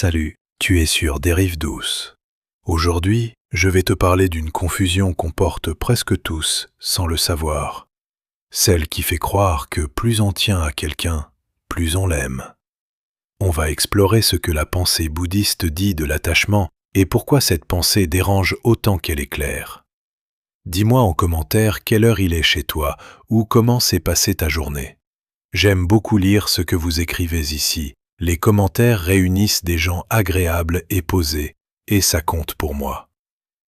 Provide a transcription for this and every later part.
Salut, tu es sur Des Rives Douces. Aujourd'hui, je vais te parler d'une confusion qu'on porte presque tous sans le savoir. Celle qui fait croire que plus on tient à quelqu'un, plus on l'aime. On va explorer ce que la pensée bouddhiste dit de l'attachement et pourquoi cette pensée dérange autant qu'elle est claire. Dis-moi en commentaire quelle heure il est chez toi ou comment s'est passée ta journée. J'aime beaucoup lire ce que vous écrivez ici. Les commentaires réunissent des gens agréables et posés, et ça compte pour moi.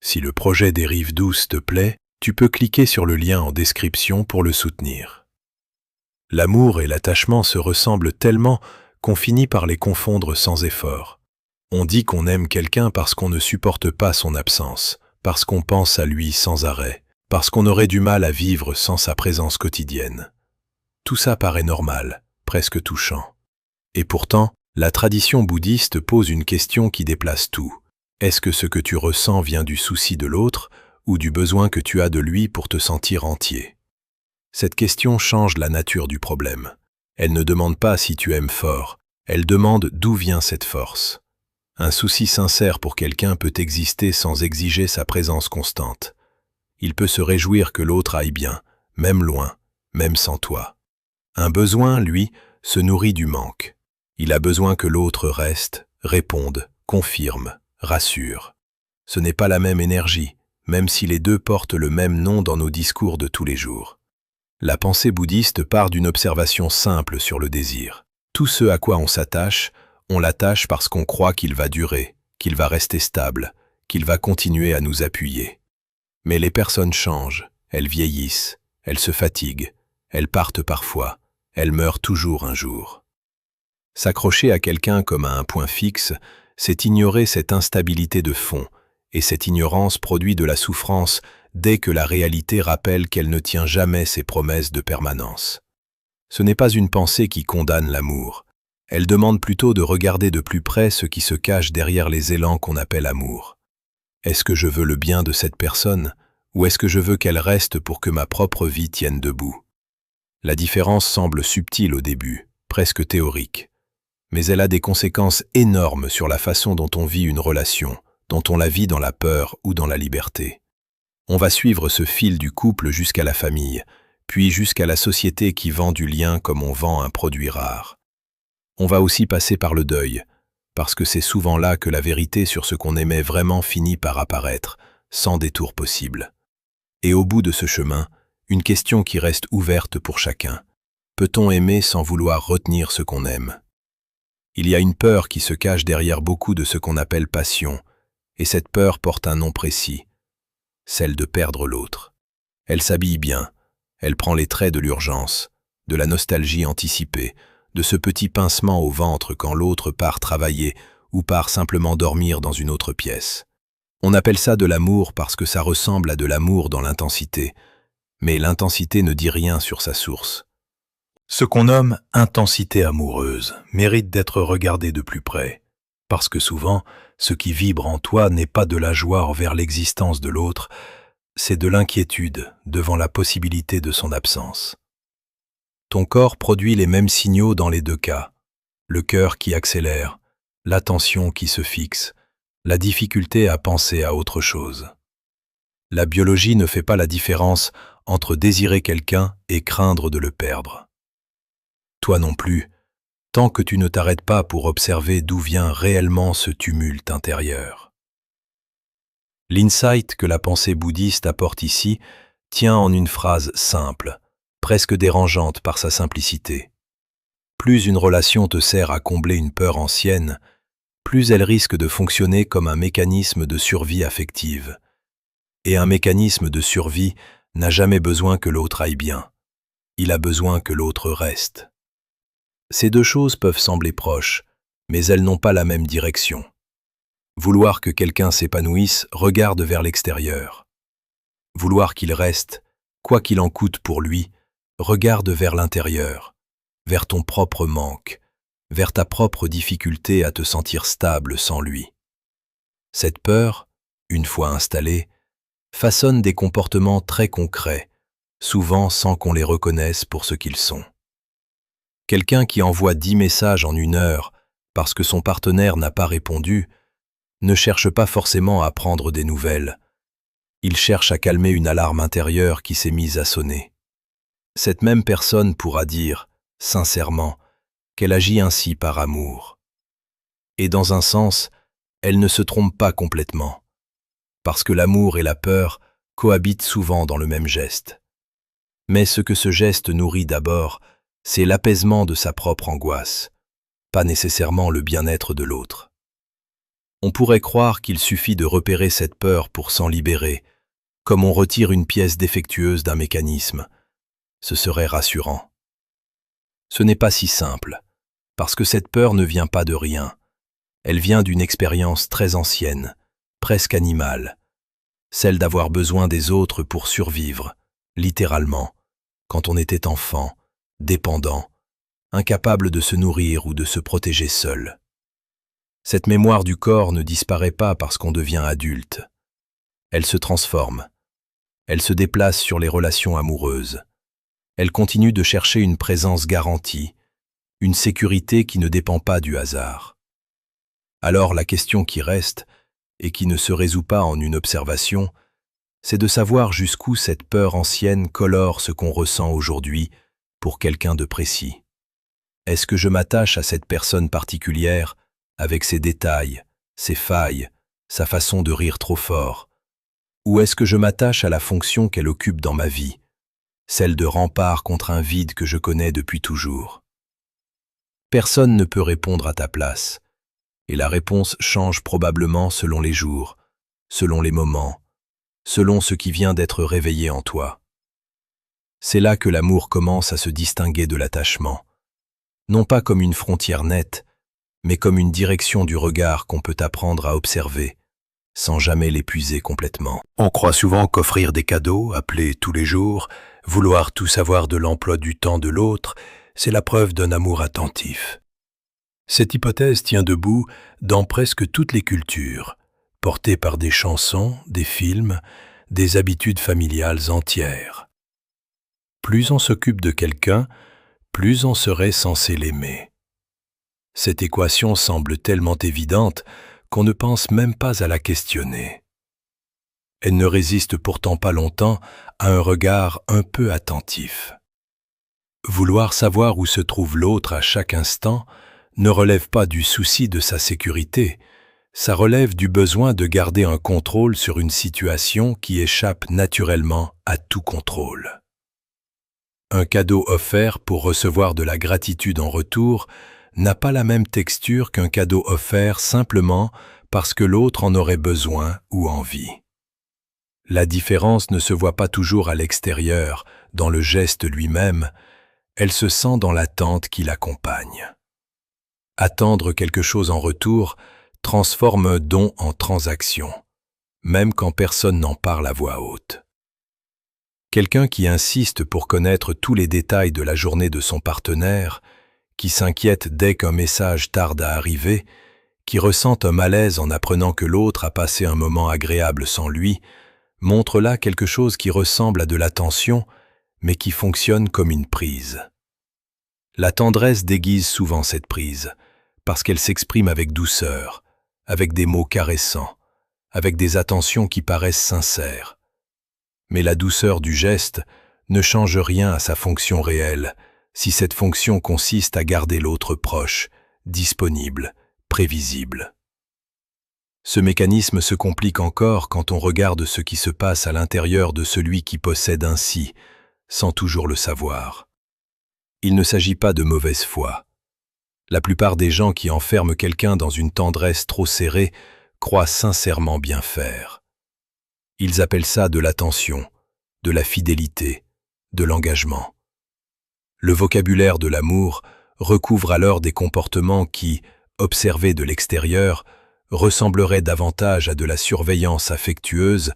Si le projet des Rives Douces te plaît, tu peux cliquer sur le lien en description pour le soutenir. L'amour et l'attachement se ressemblent tellement qu'on finit par les confondre sans effort. On dit qu'on aime quelqu'un parce qu'on ne supporte pas son absence, parce qu'on pense à lui sans arrêt, parce qu'on aurait du mal à vivre sans sa présence quotidienne. Tout ça paraît normal, presque touchant. Et pourtant, la tradition bouddhiste pose une question qui déplace tout. Est-ce que ce que tu ressens vient du souci de l'autre ou du besoin que tu as de lui pour te sentir entier? Cette question change la nature du problème. Elle ne demande pas si tu aimes fort, elle demande d'où vient cette force. Un souci sincère pour quelqu'un peut exister sans exiger sa présence constante. Il peut se réjouir que l'autre aille bien, même loin, même sans toi. Un besoin, lui, se nourrit du manque. Il a besoin que l'autre reste, réponde, confirme, rassure. Ce n'est pas la même énergie, même si les deux portent le même nom dans nos discours de tous les jours. La pensée bouddhiste part d'une observation simple sur le désir. Tout ce à quoi on s'attache, on l'attache parce qu'on croit qu'il va durer, qu'il va rester stable, qu'il va continuer à nous appuyer. Mais les personnes changent, elles vieillissent, elles se fatiguent, elles partent parfois, elles meurent toujours un jour. S'accrocher à quelqu'un comme à un point fixe, c'est ignorer cette instabilité de fond, et cette ignorance produit de la souffrance dès que la réalité rappelle qu'elle ne tient jamais ses promesses de permanence. Ce n'est pas une pensée qui condamne l'amour. Elle demande plutôt de regarder de plus près ce qui se cache derrière les élans qu'on appelle amour. Est-ce que je veux le bien de cette personne, ou est-ce que je veux qu'elle reste pour que ma propre vie tienne debout? La différence semble subtile au début, presque théorique. Mais elle a des conséquences énormes sur la façon dont on vit une relation, dont on la vit dans la peur ou dans la liberté. On va suivre ce fil du couple jusqu'à la famille, puis jusqu'à la société qui vend du lien comme on vend un produit rare. On va aussi passer par le deuil, parce que c'est souvent là que la vérité sur ce qu'on aimait vraiment finit par apparaître, sans détour possible. Et au bout de ce chemin, une question qui reste ouverte pour chacun. Peut-on aimer sans vouloir retenir ce qu'on aime ? Il y a une peur qui se cache derrière beaucoup de ce qu'on appelle passion, et cette peur porte un nom précis, celle de perdre l'autre. Elle s'habille bien, elle prend les traits de l'urgence, de la nostalgie anticipée, de ce petit pincement au ventre quand l'autre part travailler ou part simplement dormir dans une autre pièce. On appelle ça de l'amour parce que ça ressemble à de l'amour dans l'intensité, mais l'intensité ne dit rien sur sa source. Ce qu'on nomme intensité amoureuse mérite d'être regardé de plus près, parce que souvent, ce qui vibre en toi n'est pas de la joie envers l'existence de l'autre, c'est de l'inquiétude devant la possibilité de son absence. Ton corps produit les mêmes signaux dans les deux cas, le cœur qui accélère, l'attention qui se fixe, la difficulté à penser à autre chose. La biologie ne fait pas la différence entre désirer quelqu'un et craindre de le perdre. Toi non plus, tant que tu ne t'arrêtes pas pour observer d'où vient réellement ce tumulte intérieur. L'insight que la pensée bouddhiste apporte ici tient en une phrase simple, presque dérangeante par sa simplicité. Plus une relation te sert à combler une peur ancienne, plus elle risque de fonctionner comme un mécanisme de survie affective. Et un mécanisme de survie n'a jamais besoin que l'autre aille bien. Il a besoin que l'autre reste. Ces deux choses peuvent sembler proches, mais elles n'ont pas la même direction. Vouloir que quelqu'un s'épanouisse regarde vers l'extérieur. Vouloir qu'il reste, quoi qu'il en coûte pour lui, regarde vers l'intérieur, vers ton propre manque, vers ta propre difficulté à te sentir stable sans lui. Cette peur, une fois installée, façonne des comportements très concrets, souvent sans qu'on les reconnaisse pour ce qu'ils sont. Quelqu'un qui envoie 10 messages en 1 heure parce que son partenaire n'a pas répondu, ne cherche pas forcément à prendre des nouvelles. Il cherche à calmer une alarme intérieure qui s'est mise à sonner. Cette même personne pourra dire, sincèrement, qu'elle agit ainsi par amour. Et dans un sens, elle ne se trompe pas complètement, parce que l'amour et la peur cohabitent souvent dans le même geste. Mais ce que ce geste nourrit d'abord, c'est l'apaisement de sa propre angoisse, pas nécessairement le bien-être de l'autre. On pourrait croire qu'il suffit de repérer cette peur pour s'en libérer, comme on retire une pièce défectueuse d'un mécanisme. Ce serait rassurant. Ce n'est pas si simple, parce que cette peur ne vient pas de rien. Elle vient d'une expérience très ancienne, presque animale, celle d'avoir besoin des autres pour survivre, littéralement, quand on était enfant, dépendant, incapable de se nourrir ou de se protéger seul. Cette mémoire du corps ne disparaît pas parce qu'on devient adulte. Elle se transforme. Elle se déplace sur les relations amoureuses. Elle continue de chercher une présence garantie, une sécurité qui ne dépend pas du hasard. Alors la question qui reste, et qui ne se résout pas en une observation, c'est de savoir jusqu'où cette peur ancienne colore ce qu'on ressent aujourd'hui pour quelqu'un de précis. Est-ce que je m'attache à cette personne particulière, avec ses détails, ses failles, sa façon de rire trop fort? Ou est-ce que je m'attache à la fonction qu'elle occupe dans ma vie, celle de rempart contre un vide que je connais depuis toujours? Personne ne peut répondre à ta place, et la réponse change probablement selon les jours, selon les moments, selon ce qui vient d'être réveillé en toi. C'est là que l'amour commence à se distinguer de l'attachement, non pas comme une frontière nette, mais comme une direction du regard qu'on peut apprendre à observer, sans jamais l'épuiser complètement. On croit souvent qu'offrir des cadeaux, appeler tous les jours, vouloir tout savoir de l'emploi du temps de l'autre, c'est la preuve d'un amour attentif. Cette hypothèse tient debout dans presque toutes les cultures, portée par des chansons, des films, des habitudes familiales entières. Plus on s'occupe de quelqu'un, plus on serait censé l'aimer. Cette équation semble tellement évidente qu'on ne pense même pas à la questionner. Elle ne résiste pourtant pas longtemps à un regard un peu attentif. Vouloir savoir où se trouve l'autre à chaque instant ne relève pas du souci de sa sécurité, ça relève du besoin de garder un contrôle sur une situation qui échappe naturellement à tout contrôle. Un cadeau offert pour recevoir de la gratitude en retour n'a pas la même texture qu'un cadeau offert simplement parce que l'autre en aurait besoin ou envie. La différence ne se voit pas toujours à l'extérieur, dans le geste lui-même, elle se sent dans l'attente qui l'accompagne. Attendre quelque chose en retour transforme un don en transaction, même quand personne n'en parle à voix haute. Quelqu'un qui insiste pour connaître tous les détails de la journée de son partenaire, qui s'inquiète dès qu'un message tarde à arriver, qui ressent un malaise en apprenant que l'autre a passé un moment agréable sans lui, montre là quelque chose qui ressemble à de l'attention, mais qui fonctionne comme une prise. La tendresse déguise souvent cette prise, parce qu'elle s'exprime avec douceur, avec des mots caressants, avec des attentions qui paraissent sincères. Mais la douceur du geste ne change rien à sa fonction réelle, si cette fonction consiste à garder l'autre proche, disponible, prévisible. Ce mécanisme se complique encore quand on regarde ce qui se passe à l'intérieur de celui qui possède ainsi, sans toujours le savoir. Il ne s'agit pas de mauvaise foi. La plupart des gens qui enferment quelqu'un dans une tendresse trop serrée croient sincèrement bien faire. Ils appellent ça de l'attention, de la fidélité, de l'engagement. Le vocabulaire de l'amour recouvre alors des comportements qui, observés de l'extérieur, ressembleraient davantage à de la surveillance affectueuse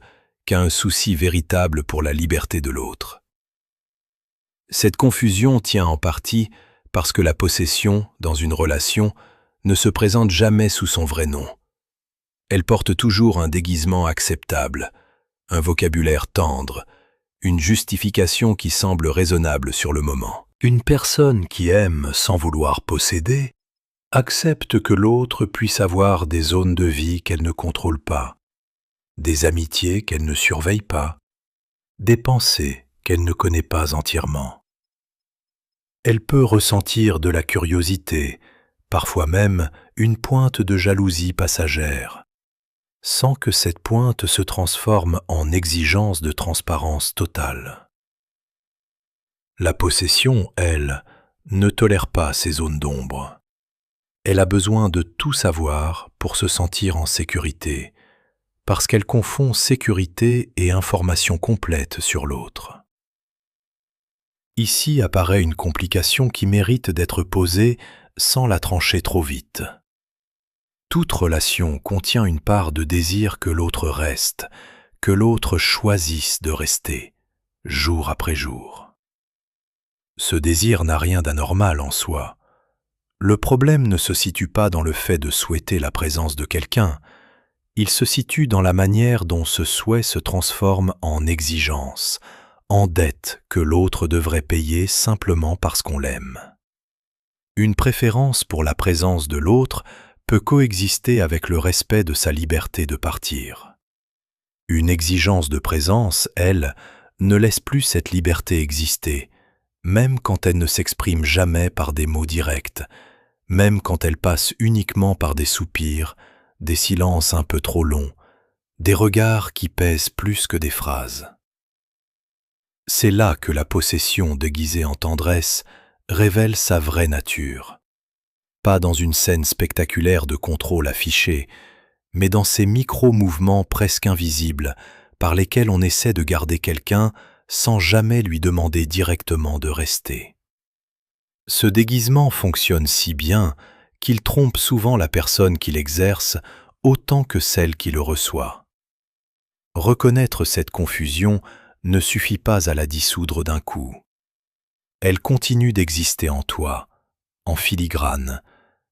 qu'à un souci véritable pour la liberté de l'autre. Cette confusion tient en partie parce que la possession, dans une relation, ne se présente jamais sous son vrai nom. Elle porte toujours un déguisement acceptable, un vocabulaire tendre, une justification qui semble raisonnable sur le moment. Une personne qui aime sans vouloir posséder Accepte que l'autre puisse avoir des zones de vie qu'elle ne contrôle pas, des amitiés qu'elle ne surveille pas, des pensées qu'elle ne connaît pas entièrement. Elle peut ressentir de la curiosité, parfois même une pointe de jalousie passagère, sans que cette pointe se transforme en exigence de transparence totale. La possession, elle, ne tolère pas ces zones d'ombre. Elle a besoin de tout savoir pour se sentir en sécurité, parce qu'elle confond sécurité et information complète sur l'autre. Ici apparaît une complication qui mérite d'être posée sans la trancher trop vite. Toute relation contient une part de désir que l'autre reste, que l'autre choisisse de rester, jour après jour. Ce désir n'a rien d'anormal en soi. Le problème ne se situe pas dans le fait de souhaiter la présence de quelqu'un, il se situe dans la manière dont ce souhait se transforme en exigence, en dette que l'autre devrait payer simplement parce qu'on l'aime. Une préférence pour la présence de l'autre peut coexister avec le respect de sa liberté de partir. Une exigence de présence, elle, ne laisse plus cette liberté exister, même quand elle ne s'exprime jamais par des mots directs, même quand elle passe uniquement par des soupirs, des silences un peu trop longs, des regards qui pèsent plus que des phrases. C'est là que la possession déguisée en tendresse révèle sa vraie nature. Pas dans une scène spectaculaire de contrôle affiché, mais dans ces micro-mouvements presque invisibles par lesquels on essaie de garder quelqu'un sans jamais lui demander directement de rester. Ce déguisement fonctionne si bien qu'il trompe souvent la personne qui l'exerce autant que celle qui le reçoit. Reconnaître cette confusion ne suffit pas à la dissoudre d'un coup. Elle continue d'exister en toi, en filigrane,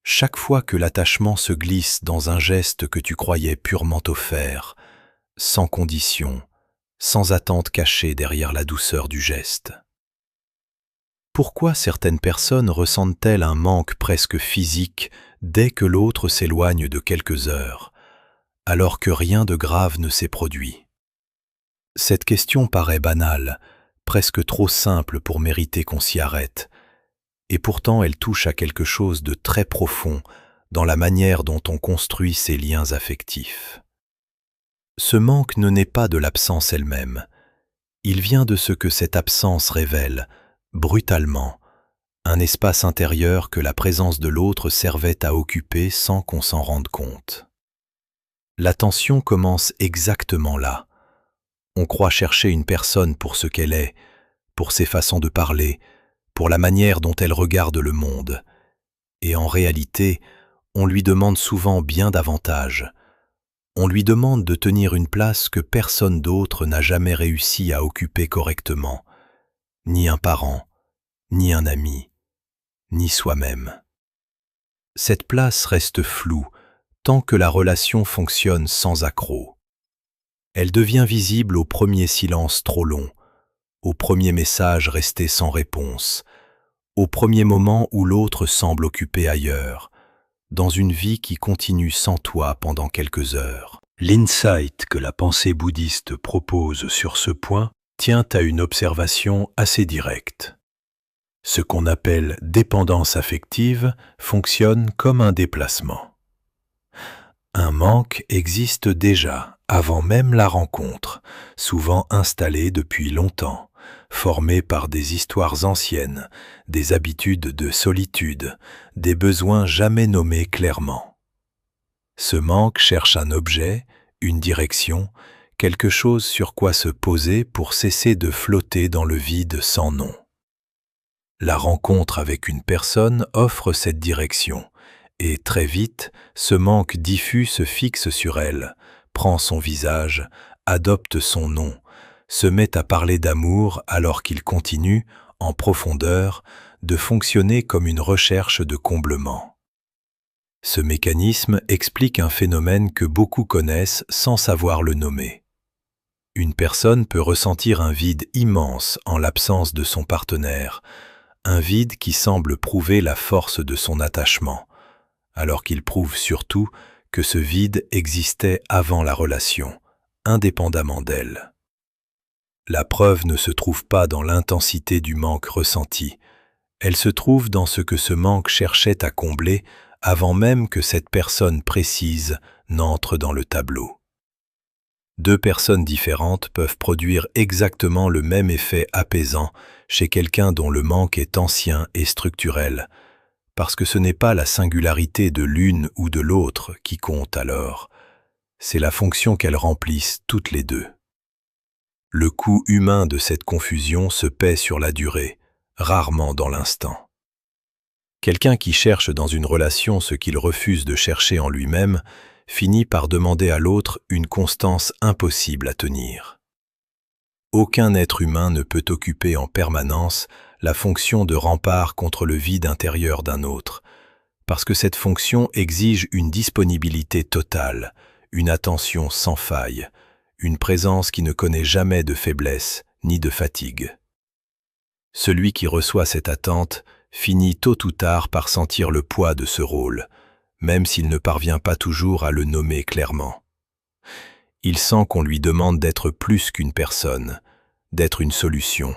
chaque fois que l'attachement se glisse dans un geste que tu croyais purement offert, sans condition, sans attente cachée derrière la douceur du geste. Pourquoi certaines personnes ressentent-elles un manque presque physique dès que l'autre s'éloigne de quelques heures, alors que rien de grave ne s'est produit ? Cette question paraît banale, presque trop simple pour mériter qu'on s'y arrête, et pourtant elle touche à quelque chose de très profond dans la manière dont on construit ces liens affectifs. Ce manque ne naît pas de l'absence elle-même, il vient de ce que cette absence révèle, brutalement, un espace intérieur que la présence de l'autre servait à occuper sans qu'on s'en rende compte. La tension commence exactement là. On croit chercher une personne pour ce qu'elle est, pour ses façons de parler, pour la manière dont elle regarde le monde. Et en réalité, on lui demande souvent bien davantage. On lui demande de tenir une place que personne d'autre n'a jamais réussi à occuper correctement. Ni un parent, ni un ami, ni soi-même. Cette place reste floue tant que la relation fonctionne sans accroc. Elle devient visible au premier silence trop long, au premier message resté sans réponse, au premier moment où l'autre semble occupé ailleurs, dans une vie qui continue sans toi pendant quelques heures. L'insight que la pensée bouddhiste propose sur ce point tient à une observation assez directe. Ce qu'on appelle dépendance affective fonctionne comme un déplacement. Un manque existe déjà avant même la rencontre, souvent installé depuis longtemps, formé par des histoires anciennes, des habitudes de solitude, des besoins jamais nommés clairement. Ce manque cherche un objet, une direction, quelque chose sur quoi se poser pour cesser de flotter dans le vide sans nom. La rencontre avec une personne offre cette direction, et très vite, ce manque diffus se fixe sur elle, prend son visage, adopte son nom, se met à parler d'amour alors qu'il continue, en profondeur, de fonctionner comme une recherche de comblement. Ce mécanisme explique un phénomène que beaucoup connaissent sans savoir le nommer. Une personne peut ressentir un vide immense en l'absence de son partenaire, un vide qui semble prouver la force de son attachement, alors qu'il prouve surtout que ce vide existait avant la relation, indépendamment d'elle. La preuve ne se trouve pas dans l'intensité du manque ressenti, elle se trouve dans ce que ce manque cherchait à combler avant même que cette personne précise n'entre dans le tableau. Deux personnes différentes peuvent produire exactement le même effet apaisant chez quelqu'un dont le manque est ancien et structurel, parce que ce n'est pas la singularité de l'une ou de l'autre qui compte alors, c'est la fonction qu'elles remplissent toutes les deux. Le coût humain de cette confusion se paie sur la durée, rarement dans l'instant. Quelqu'un qui cherche dans une relation ce qu'il refuse de chercher en lui-même finit par demander à l'autre une constance impossible à tenir. Aucun être humain ne peut occuper en permanence la fonction de rempart contre le vide intérieur d'un autre, parce que cette fonction exige une disponibilité totale, une attention sans faille, une présence qui ne connaît jamais de faiblesse ni de fatigue. Celui qui reçoit cette attente finit tôt ou tard par sentir le poids de ce rôle, même s'il ne parvient pas toujours à le nommer clairement. Il sent qu'on lui demande d'être plus qu'une personne, d'être une solution.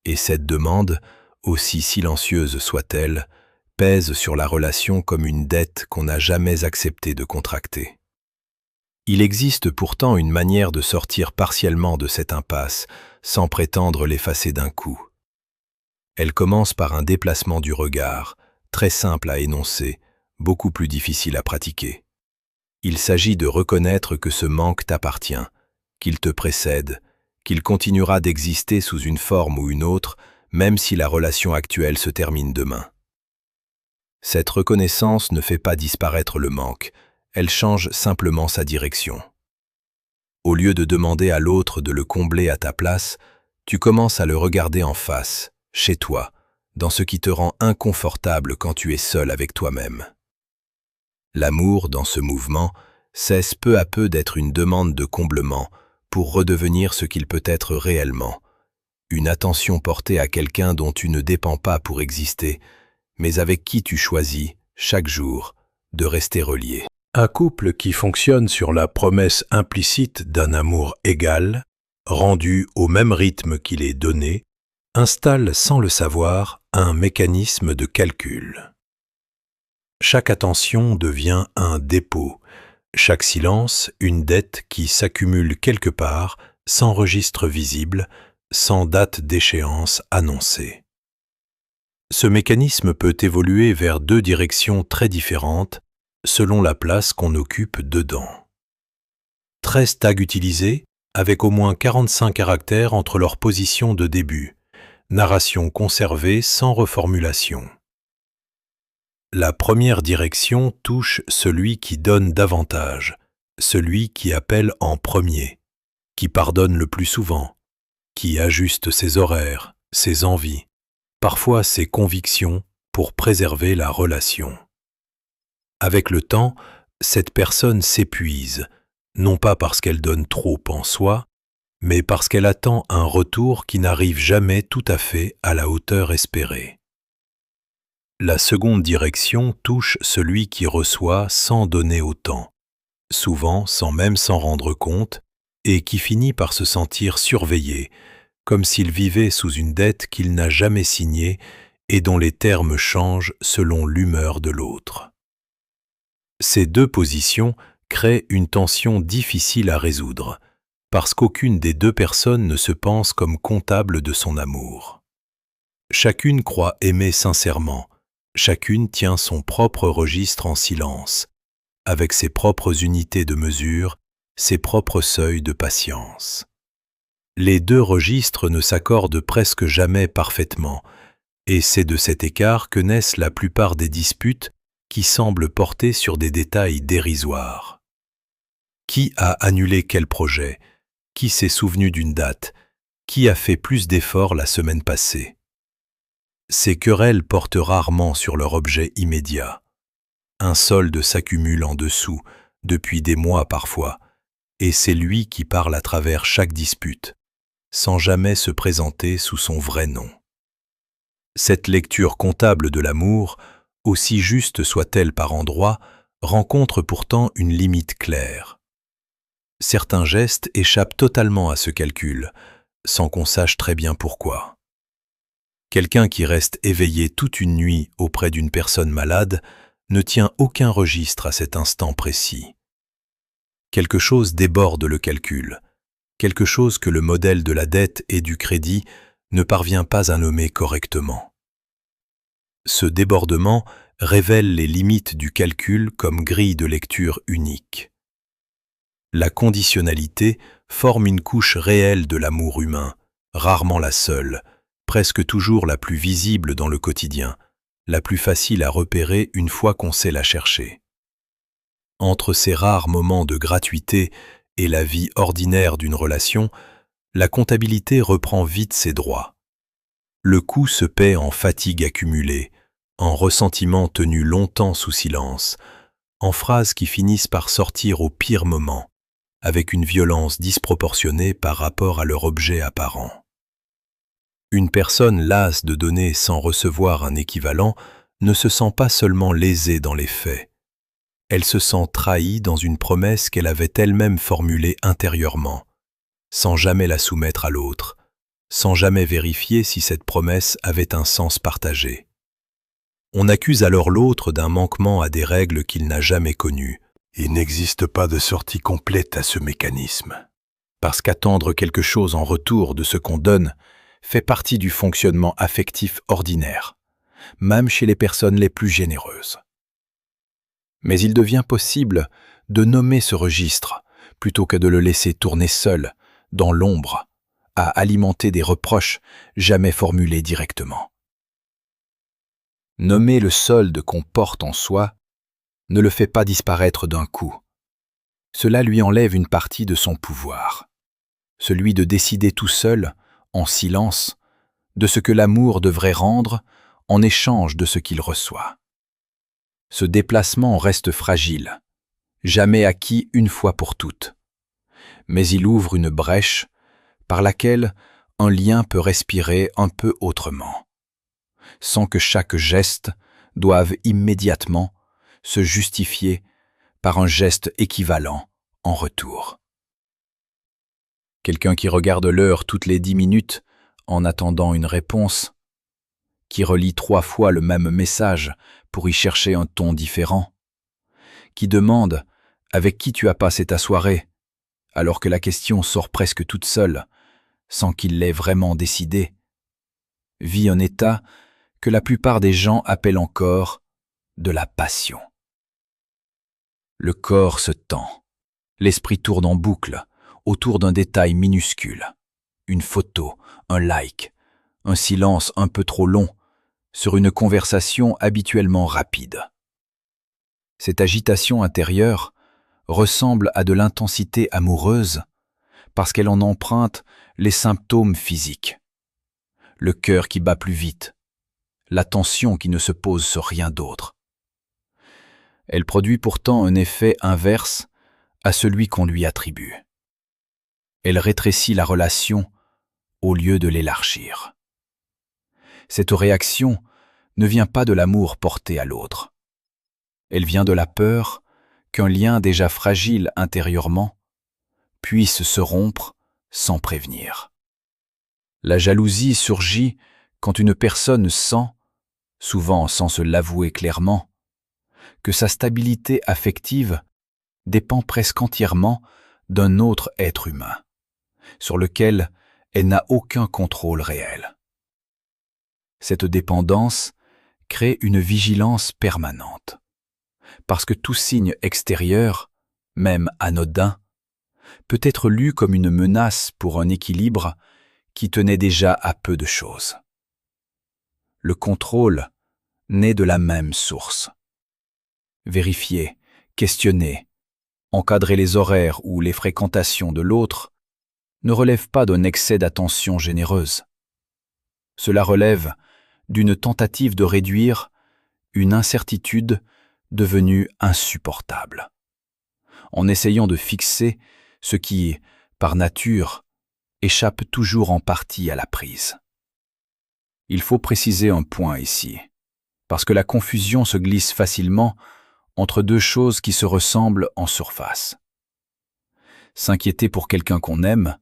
Et cette demande, aussi silencieuse soit-elle, pèse sur la relation comme une dette qu'on n'a jamais accepté de contracter. Il existe pourtant une manière de sortir partiellement de cette impasse, sans prétendre l'effacer d'un coup. Elle commence par un déplacement du regard, très simple à énoncer, beaucoup plus difficile à pratiquer. Il s'agit de reconnaître que ce manque t'appartient, qu'il te précède, qu'il continuera d'exister sous une forme ou une autre, même si la relation actuelle se termine demain. Cette reconnaissance ne fait pas disparaître le manque, elle change simplement sa direction. Au lieu de demander à l'autre de le combler à ta place, tu commences à le regarder en face, chez toi, dans ce qui te rend inconfortable quand tu es seul avec toi-même. L'amour, dans ce mouvement, cesse peu à peu d'être une demande de comblement pour redevenir ce qu'il peut être réellement, une attention portée à quelqu'un dont tu ne dépends pas pour exister, mais avec qui tu choisis, chaque jour, de rester relié. Un couple qui fonctionne sur la promesse implicite d'un amour égal, rendu au même rythme qu'il est donné, installe sans le savoir un mécanisme de calcul. Chaque attention devient un dépôt, chaque silence une dette qui s'accumule quelque part, sans registre visible, sans date d'échéance annoncée. Ce mécanisme peut évoluer vers deux directions très différentes selon la place qu'on occupe dedans. 13 tags utilisés, avec au moins 45 caractères entre leurs positions de début, narration conservée sans reformulation. La première direction touche celui qui donne davantage, celui qui appelle en premier, qui pardonne le plus souvent, qui ajuste ses horaires, ses envies, parfois ses convictions pour préserver la relation. Avec le temps, cette personne s'épuise, non pas parce qu'elle donne trop en soi, mais parce qu'elle attend un retour qui n'arrive jamais tout à fait à la hauteur espérée. La seconde direction touche celui qui reçoit sans donner autant, souvent sans même s'en rendre compte, et qui finit par se sentir surveillé, comme s'il vivait sous une dette qu'il n'a jamais signée et dont les termes changent selon l'humeur de l'autre. Ces deux positions créent une tension difficile à résoudre, parce qu'aucune des deux personnes ne se pense comme comptable de son amour. Chacune croit aimer sincèrement, chacune tient son propre registre en silence, avec ses propres unités de mesure, ses propres seuils de patience. Les deux registres ne s'accordent presque jamais parfaitement, et c'est de cet écart que naissent la plupart des disputes qui semblent porter sur des détails dérisoires. Qui a annulé quel projet? Qui s'est souvenu d'une date? Qui a fait plus d'efforts la semaine passée? Ces querelles portent rarement sur leur objet immédiat. Un solde s'accumule en dessous, depuis des mois parfois, et c'est lui qui parle à travers chaque dispute, sans jamais se présenter sous son vrai nom. Cette lecture comptable de l'amour aussi juste soit-elle par endroits, rencontre pourtant une limite claire. Certains gestes échappent totalement à ce calcul, sans qu'on sache très bien pourquoi. Quelqu'un qui reste éveillé toute une nuit auprès d'une personne malade ne tient aucun registre à cet instant précis. Quelque chose déborde le calcul, quelque chose que le modèle de la dette et du crédit ne parvient pas à nommer correctement. Ce débordement révèle les limites du calcul comme grille de lecture unique. La conditionnalité forme une couche réelle de l'amour humain, rarement la seule, presque toujours la plus visible dans le quotidien, la plus facile à repérer une fois qu'on sait la chercher. Entre ces rares moments de gratuité et la vie ordinaire d'une relation, la comptabilité reprend vite ses droits. Le coût se paie en fatigue accumulée, en ressentiments tenus longtemps sous silence, en phrases qui finissent par sortir au pire moment, avec une violence disproportionnée par rapport à leur objet apparent. Une personne lasse de donner sans recevoir un équivalent ne se sent pas seulement lésée dans les faits. Elle se sent trahie dans une promesse qu'elle avait elle-même formulée intérieurement, sans jamais la soumettre à l'autre, sans jamais vérifier si cette promesse avait un sens partagé. On accuse alors l'autre d'un manquement à des règles qu'il n'a jamais connues. Il n'existe pas de sortie complète à ce mécanisme. Parce qu'attendre quelque chose en retour de ce qu'on donne fait partie du fonctionnement affectif ordinaire, même chez les personnes les plus généreuses. Mais il devient possible de nommer ce registre, plutôt que de le laisser tourner seul, dans l'ombre, à alimenter des reproches jamais formulés directement. Nommer le solde qu'on porte en soi ne le fait pas disparaître d'un coup. Cela lui enlève une partie de son pouvoir, celui de décider tout seul, en silence, de ce que l'amour devrait rendre en échange de ce qu'il reçoit. Ce déplacement reste fragile, jamais acquis une fois pour toutes, mais il ouvre une brèche par laquelle un lien peut respirer un peu autrement, sans que chaque geste doive immédiatement se justifier par un geste équivalent en retour. Quelqu'un qui regarde l'heure toutes les 10 minutes en attendant une réponse, qui relit 3 fois le même message pour y chercher un ton différent, qui demande « avec qui tu as passé ta soirée ?» alors que la question sort presque toute seule, sans qu'il l'ait vraiment décidé, vit un état que la plupart des gens appellent encore de la passion. Le corps se tend, l'esprit tourne en boucle autour d'un détail minuscule, une photo, un like, un silence un peu trop long sur une conversation habituellement rapide. Cette agitation intérieure ressemble à de l'intensité amoureuse parce qu'elle en emprunte les symptômes physiques. Le cœur qui bat plus vite, la tension qui ne se pose sur rien d'autre. Elle produit pourtant un effet inverse à celui qu'on lui attribue. Elle rétrécit la relation au lieu de l'élargir. Cette réaction ne vient pas de l'amour porté à l'autre. Elle vient de la peur qu'un lien déjà fragile intérieurement puisse se rompre sans prévenir. La jalousie surgit quand une personne sent, souvent sans se l'avouer clairement, que sa stabilité affective dépend presque entièrement d'un autre être humain, sur lequel elle n'a aucun contrôle réel. Cette dépendance crée une vigilance permanente, parce que tout signe extérieur, même anodin, peut être lu comme une menace pour un équilibre qui tenait déjà à peu de choses. Le contrôle naît de la même source. Vérifier, questionner, encadrer les horaires ou les fréquentations de l'autre ne relève pas d'un excès d'attention généreuse. Cela relève d'une tentative de réduire une incertitude devenue insupportable, en essayant de fixer ce qui, par nature, échappe toujours en partie à la prise. Il faut préciser un point ici. parce que la confusion se glisse facilement entre deux choses qui se ressemblent en surface. S'inquiéter pour quelqu'un qu'on aime,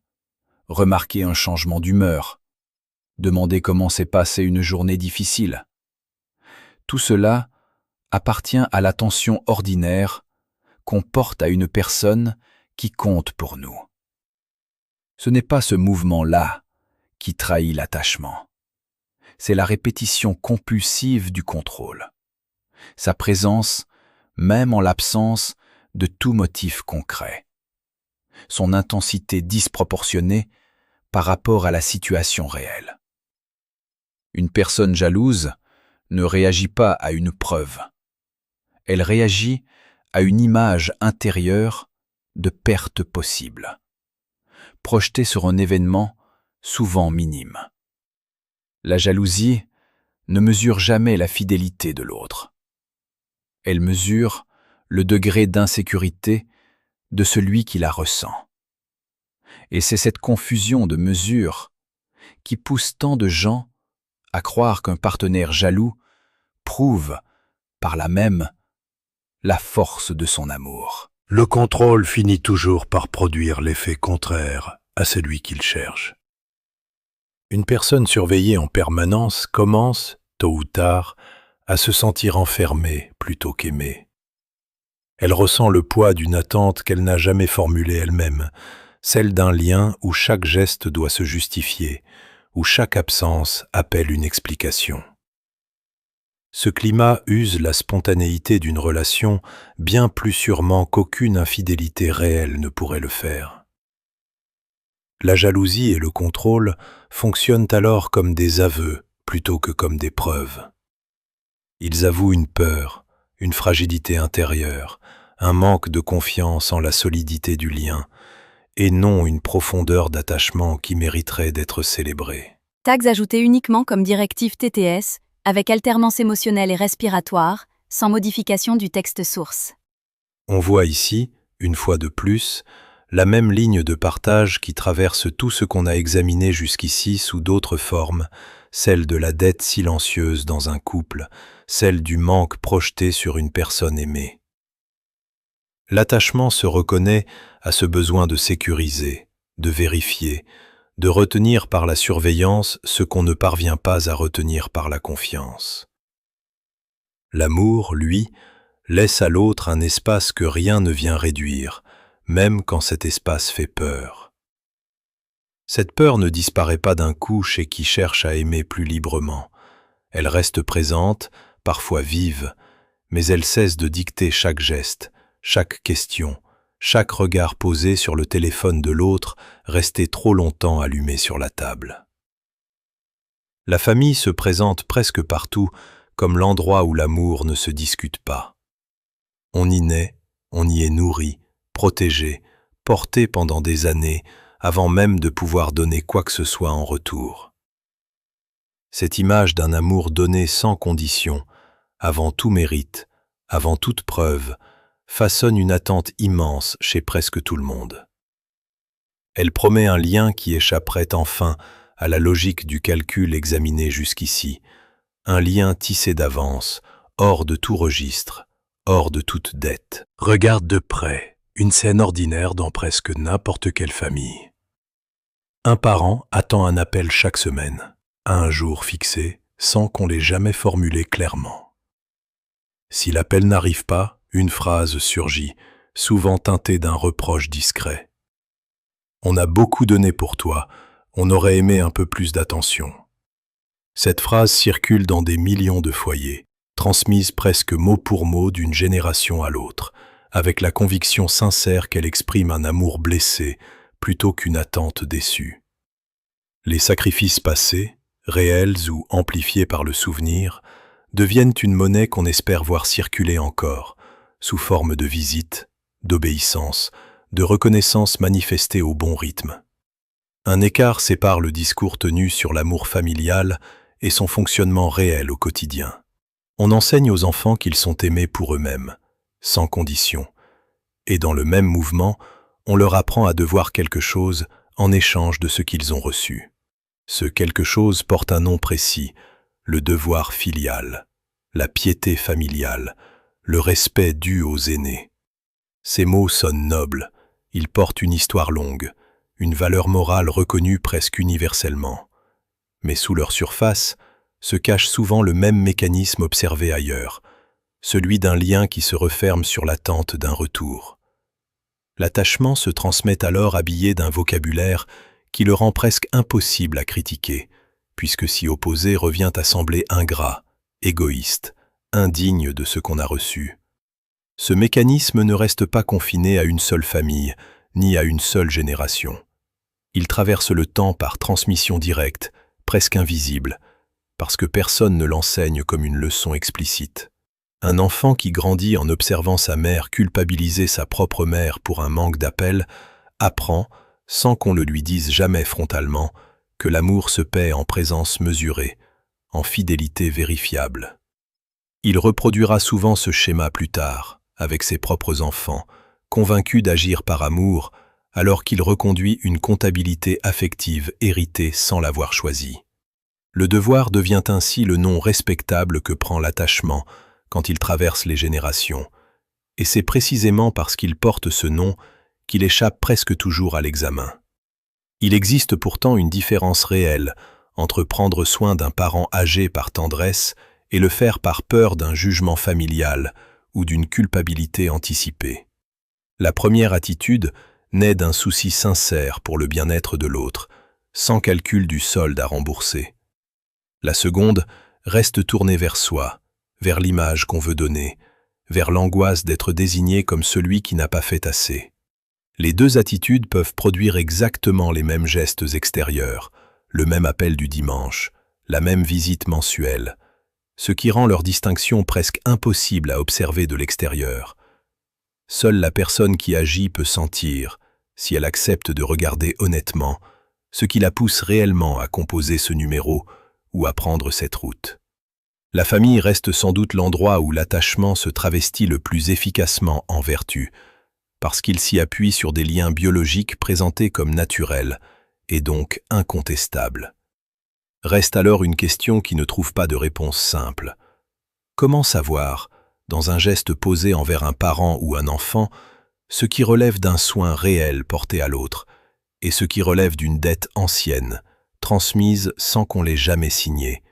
remarquer un changement d'humeur, demander comment s'est passée une journée difficile. Tout cela appartient à l'attention ordinaire qu'on porte à une personne qui compte pour nous. Ce n'est pas ce mouvement-là qui trahit l'attachement. C'est la répétition compulsive du contrôle. Sa présence, même en l'absence de tout motif concret. Son intensité disproportionnée par rapport à la situation réelle. Une personne jalouse ne réagit pas à une preuve. Elle réagit à une image intérieure de perte possible, projetée sur un événement souvent minime. La jalousie ne mesure jamais la fidélité de l'autre. Elle mesure le degré d'insécurité de celui qui la ressent. Et c'est cette confusion de mesures qui pousse tant de gens à croire qu'un partenaire jaloux prouve, par là même, la force de son amour. Le contrôle finit toujours par produire l'effet contraire à celui qu'il cherche. Une personne surveillée en permanence commence, tôt ou tard, à se sentir enfermée plutôt qu'aimée. Elle ressent le poids d'une attente qu'elle n'a jamais formulée elle-même, celle d'un lien où chaque geste doit se justifier, où chaque absence appelle une explication. Ce climat use la spontanéité d'une relation bien plus sûrement qu'aucune infidélité réelle ne pourrait le faire. La jalousie et le contrôle fonctionnent alors comme des aveux plutôt que comme des preuves. Ils avouent une peur, une fragilité intérieure, un manque de confiance en la solidité du lien, et non une profondeur d'attachement qui mériterait d'être célébrée. Tags ajoutés uniquement comme directive TTS, avec alternance émotionnelle et respiratoire, sans modification du texte source. On voit ici, une fois de plus, la même ligne de partage qui traverse tout ce qu'on a examiné jusqu'ici sous d'autres formes, celle de la dette silencieuse dans un couple, celle du manque projeté sur une personne aimée. L'attachement se reconnaît à ce besoin de sécuriser, de vérifier, de retenir par la surveillance ce qu'on ne parvient pas à retenir par la confiance. L'amour, lui, laisse à l'autre un espace que rien ne vient réduire, même quand cet espace fait peur. Cette peur ne disparaît pas d'un coup chez qui cherche à aimer plus librement. Elle reste présente, parfois vive, mais elle cesse de dicter chaque geste, chaque question, chaque regard posé sur le téléphone de l'autre, resté trop longtemps allumé sur la table. La famille se présente presque partout comme l'endroit où l'amour ne se discute pas. On y naît, on y est nourri, protégé, porté pendant des années, avant même de pouvoir donner quoi que ce soit en retour. Cette image d'un amour donné sans condition, avant tout mérite, avant toute preuve, façonne une attente immense chez presque tout le monde. Elle promet un lien qui échapperait enfin à la logique du calcul examiné jusqu'ici, un lien tissé d'avance, hors de tout registre, hors de toute dette. Regarde de près une scène ordinaire dans presque n'importe quelle famille. Un parent attend un appel chaque semaine, à un jour fixé, sans qu'on l'ait jamais formulé clairement. Si l'appel n'arrive pas, une phrase surgit, souvent teintée d'un reproche discret. « On a beaucoup donné pour toi, on aurait aimé un peu plus d'attention. » Cette phrase circule dans des millions de foyers, transmise presque mot pour mot d'une génération à l'autre, avec la conviction sincère qu'elle exprime un amour blessé plutôt qu'une attente déçue. Les sacrifices passés, réels ou amplifiés par le souvenir, deviennent une monnaie qu'on espère voir circuler encore, sous forme de visite, d'obéissance, de reconnaissance manifestée au bon rythme. Un écart sépare le discours tenu sur l'amour familial et son fonctionnement réel au quotidien. On enseigne aux enfants qu'ils sont aimés pour eux-mêmes, sans condition, et dans le même mouvement, on leur apprend à devoir quelque chose en échange de ce qu'ils ont reçu. Ce quelque chose porte un nom précis, le devoir filial. la piété familiale, le respect dû aux aînés. Ces mots sonnent nobles, ils portent une histoire longue, une valeur morale reconnue presque universellement. Mais sous leur surface se cache souvent le même mécanisme observé ailleurs, celui d'un lien qui se referme sur l'attente d'un retour. L'attachement se transmet alors habillé d'un vocabulaire qui le rend presque impossible à critiquer, puisque s'y opposer revient à sembler ingrat, égoïste, indigne de ce qu'on a reçu. Ce mécanisme ne reste pas confiné à une seule famille, ni à une seule génération. Il traverse le temps par transmission directe, presque invisible, parce que personne ne l'enseigne comme une leçon explicite. Un enfant qui grandit en observant sa mère culpabiliser sa propre mère pour un manque d'appel apprend, sans qu'on le lui dise jamais frontalement, que l'amour se paie en présence mesurée, en fidélité vérifiable. Il reproduira souvent ce schéma plus tard, avec ses propres enfants, convaincu d'agir par amour, alors qu'il reconduit une comptabilité affective héritée sans l'avoir choisie. Le devoir devient ainsi le nom respectable que prend l'attachement quand il traverse les générations, et c'est précisément parce qu'il porte ce nom qu'il échappe presque toujours à l'examen. Il existe pourtant une différence réelle entre prendre soin d'un parent âgé par tendresse et le faire par peur d'un jugement familial ou d'une culpabilité anticipée. La première attitude naît d'un souci sincère pour le bien-être de l'autre, sans calcul du solde à rembourser. La seconde reste tournée vers soi, vers l'image qu'on veut donner, vers l'angoisse d'être désigné comme celui qui n'a pas fait assez. Les deux attitudes peuvent produire exactement les mêmes gestes extérieurs, le même appel du dimanche, la même visite mensuelle, ce qui rend leur distinction presque impossible à observer de l'extérieur. Seule la personne qui agit peut sentir, si elle accepte de regarder honnêtement, ce qui la pousse réellement à composer ce numéro ou à prendre cette route. La famille reste sans doute l'endroit où l'attachement se travestit le plus efficacement en vertu, parce qu'il s'y appuie sur des liens biologiques présentés comme naturels et donc incontestables. Reste alors une question qui ne trouve pas de réponse simple. Comment savoir, dans un geste posé envers un parent ou un enfant, ce qui relève d'un soin réel porté à l'autre et ce qui relève d'une dette ancienne, transmise sans qu'on l'ait jamais signée,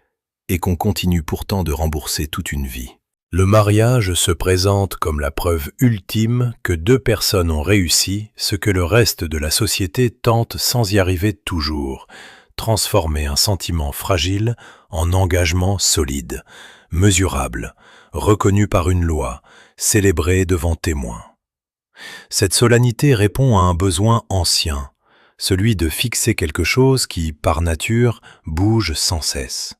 et qu'on continue pourtant de rembourser toute une vie? Le mariage se présente comme la preuve ultime que deux personnes ont réussi ce que le reste de la société tente sans y arriver toujours, transformer un sentiment fragile en engagement solide, mesurable, reconnu par une loi, célébré devant témoins. Cette solennité répond à un besoin ancien, celui de fixer quelque chose qui, par nature, bouge sans cesse.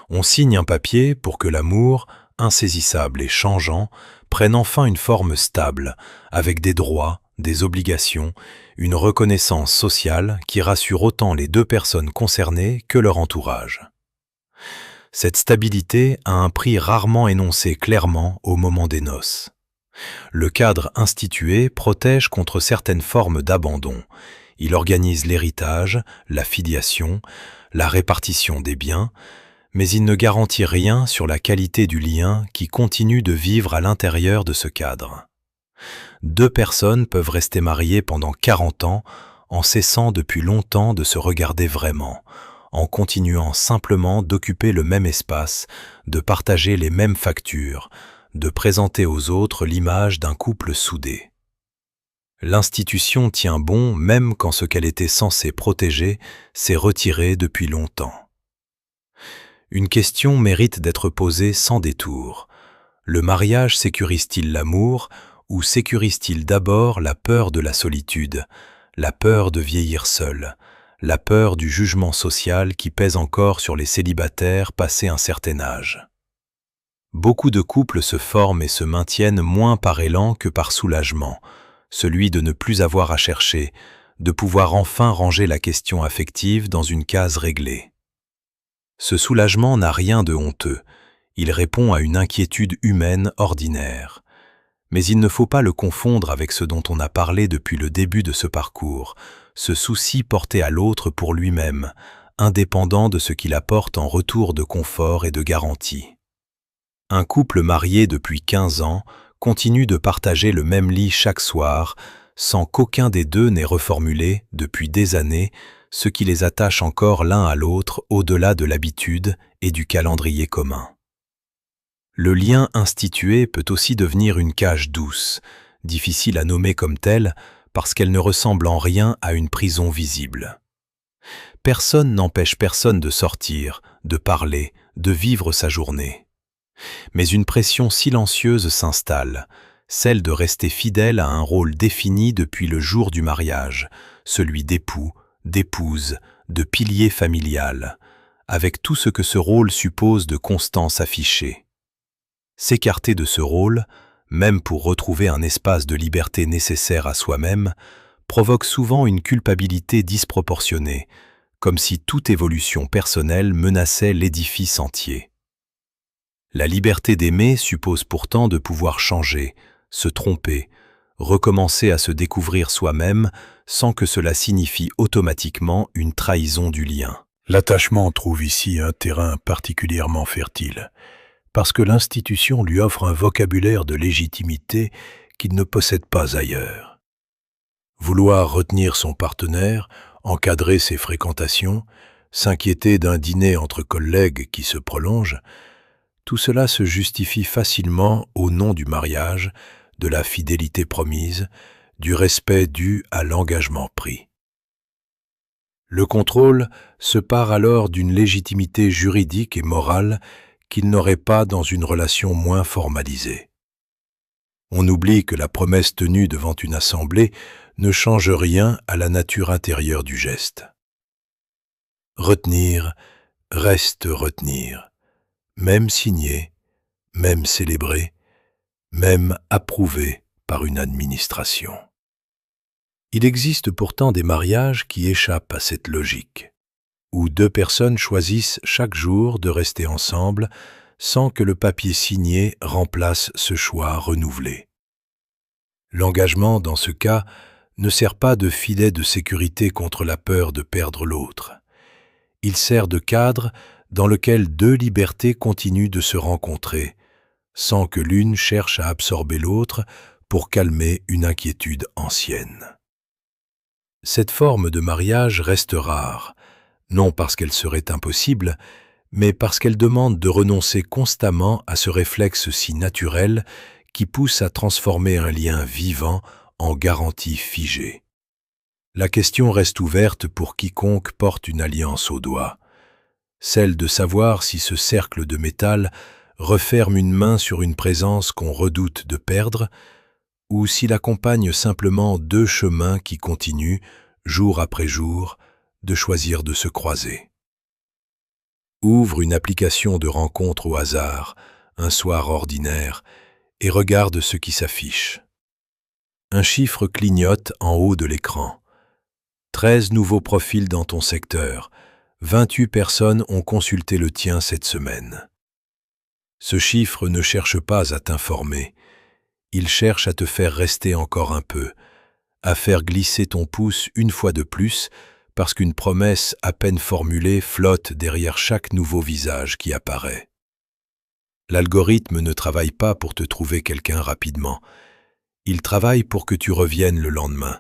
On signe un papier pour que l'amour, insaisissable et changeant, prenne enfin une forme stable, avec des droits, des obligations, une reconnaissance sociale qui rassure autant les deux personnes concernées que leur entourage. Cette stabilité a un prix rarement énoncé clairement au moment des noces. Le cadre institué protège contre certaines formes d'abandon. Il organise l'héritage, la filiation, la répartition des biens, mais il ne garantit rien sur la qualité du lien qui continue de vivre à l'intérieur de ce cadre. Deux personnes peuvent rester mariées pendant 40 ans en cessant depuis longtemps de se regarder vraiment, en continuant simplement d'occuper le même espace, de partager les mêmes factures, de présenter aux autres l'image d'un couple soudé. L'institution tient bon même quand ce qu'elle était censée protéger s'est retiré depuis longtemps. Une question mérite d'être posée sans détour. Le mariage sécurise-t-il l'amour ou sécurise-t-il d'abord la peur de la solitude, la peur de vieillir seul, la peur du jugement social qui pèse encore sur les célibataires passés un certain âge? Beaucoup de couples se forment et se maintiennent moins par élan que par soulagement, celui de ne plus avoir à chercher, de pouvoir enfin ranger la question affective dans une case réglée. Ce soulagement n'a rien de honteux, il répond à une inquiétude humaine ordinaire. Mais il ne faut pas le confondre avec ce dont on a parlé depuis le début de ce parcours, ce souci porté à l'autre pour lui-même, indépendant de ce qu'il apporte en retour de confort et de garantie. Un couple marié depuis 15 ans continue de partager le même lit chaque soir, sans qu'aucun des deux n'ait reformulé, depuis des années, ce qui les attache encore l'un à l'autre au-delà de l'habitude et du calendrier commun. Le lien institué peut aussi devenir une cage douce, difficile à nommer comme telle parce qu'elle ne ressemble en rien à une prison visible. Personne n'empêche personne de sortir, de parler, de vivre sa journée. Mais une pression silencieuse s'installe, celle de rester fidèle à un rôle défini depuis le jour du mariage, celui d'époux, d'épouse, de pilier familial, avec tout ce que ce rôle suppose de constance affichée. S'écarter de ce rôle, même pour retrouver un espace de liberté nécessaire à soi-même, provoque souvent une culpabilité disproportionnée, comme si toute évolution personnelle menaçait l'édifice entier. La liberté d'aimer suppose pourtant de pouvoir changer, se tromper, recommencer à se découvrir soi-même sans que cela signifie automatiquement une trahison du lien. L'attachement trouve ici un terrain particulièrement fertile, parce que l'institution lui offre un vocabulaire de légitimité qu'il ne possède pas ailleurs. Vouloir retenir son partenaire, encadrer ses fréquentations, s'inquiéter d'un dîner entre collègues qui se prolonge, tout cela se justifie facilement au nom du mariage, de la fidélité promise, du respect dû à l'engagement pris. Le contrôle se pare alors d'une légitimité juridique et morale qu'il n'aurait pas dans une relation moins formalisée. On oublie que la promesse tenue devant une assemblée ne change rien à la nature intérieure du geste. Retenir reste retenir, même signé, même célébré, même approuvé par une administration. Il existe pourtant des mariages qui échappent à cette logique, où deux personnes choisissent chaque jour de rester ensemble sans que le papier signé remplace ce choix renouvelé. L'engagement, dans ce cas, ne sert pas de filet de sécurité contre la peur de perdre l'autre. Il sert de cadre dans lequel deux libertés continuent de se rencontrer, sans que l'une cherche à absorber l'autre pour calmer une inquiétude ancienne. Cette forme de mariage reste rare, non parce qu'elle serait impossible, mais parce qu'elle demande de renoncer constamment à ce réflexe si naturel qui pousse à transformer un lien vivant en garantie figée. La question reste ouverte pour quiconque porte une alliance au doigt, celle de savoir si ce cercle de métal referme une main sur une présence qu'on redoute de perdre, ou s'il accompagne simplement deux chemins qui continuent, jour après jour, de choisir de se croiser. Ouvre une application de rencontre au hasard, un soir ordinaire, et regarde ce qui s'affiche. Un chiffre clignote en haut de l'écran. 13 nouveaux profils dans ton secteur. 28 personnes ont consulté le tien cette semaine. Ce chiffre ne cherche pas à t'informer. Il cherche à te faire rester encore un peu, à faire glisser ton pouce une fois de plus, parce qu'une promesse à peine formulée flotte derrière chaque nouveau visage qui apparaît. L'algorithme ne travaille pas pour te trouver quelqu'un rapidement. Il travaille pour que tu reviennes le lendemain,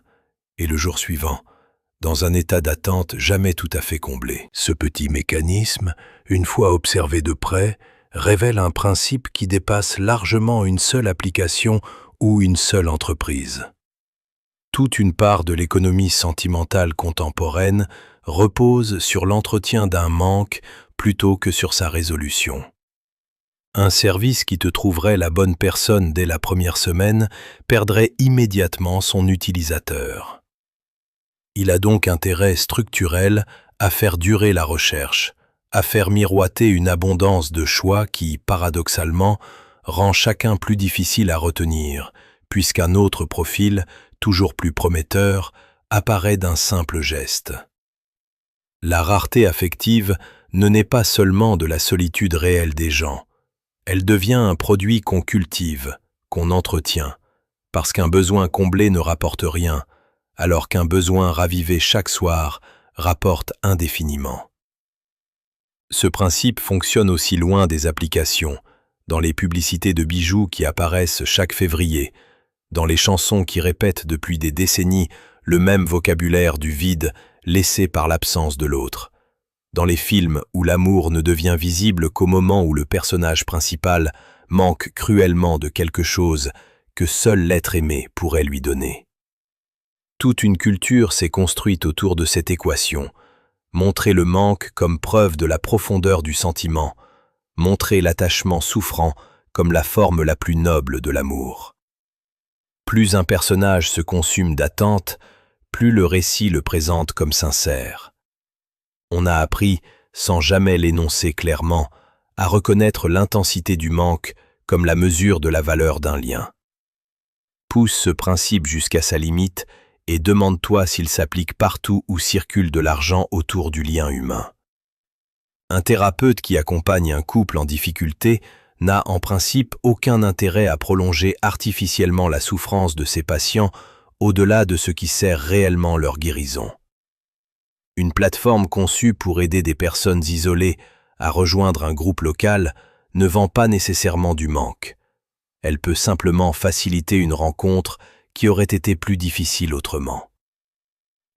et le jour suivant, dans un état d'attente jamais tout à fait comblé. Ce petit mécanisme, une fois observé de près, révèle un principe qui dépasse largement une seule application ou une seule entreprise. Toute une part de l'économie sentimentale contemporaine repose sur l'entretien d'un manque plutôt que sur sa résolution. Un service qui te trouverait la bonne personne dès la première semaine perdrait immédiatement son utilisateur. Il a donc intérêt structurel à faire durer la recherche, à faire miroiter une abondance de choix qui, paradoxalement, rend chacun plus difficile à retenir, puisqu'un autre profil, toujours plus prometteur, apparaît d'un simple geste. La rareté affective ne naît pas seulement de la solitude réelle des gens, elle devient un produit qu'on cultive, qu'on entretient, parce qu'un besoin comblé ne rapporte rien, alors qu'un besoin ravivé chaque soir rapporte indéfiniment. Ce principe fonctionne aussi loin des applications, dans les publicités de bijoux qui apparaissent chaque février, dans les chansons qui répètent depuis des décennies le même vocabulaire du vide laissé par l'absence de l'autre, dans les films où l'amour ne devient visible qu'au moment où le personnage principal manque cruellement de quelque chose que seul l'être aimé pourrait lui donner. Toute une culture s'est construite autour de cette équation, montrer le manque comme preuve de la profondeur du sentiment, montrer l'attachement souffrant comme la forme la plus noble de l'amour. Plus un personnage se consume d'attente, plus le récit le présente comme sincère. On a appris, sans jamais l'énoncer clairement, à reconnaître l'intensité du manque comme la mesure de la valeur d'un lien. Pousse ce principe jusqu'à sa limite et demande-toi s'il s'applique partout où circule de l'argent autour du lien humain. Un thérapeute qui accompagne un couple en difficulté n'a en principe aucun intérêt à prolonger artificiellement la souffrance de ses patients au-delà de ce qui sert réellement leur guérison. Une plateforme conçue pour aider des personnes isolées à rejoindre un groupe local ne vend pas nécessairement du manque. Elle peut simplement faciliter une rencontre qui aurait été plus difficile autrement.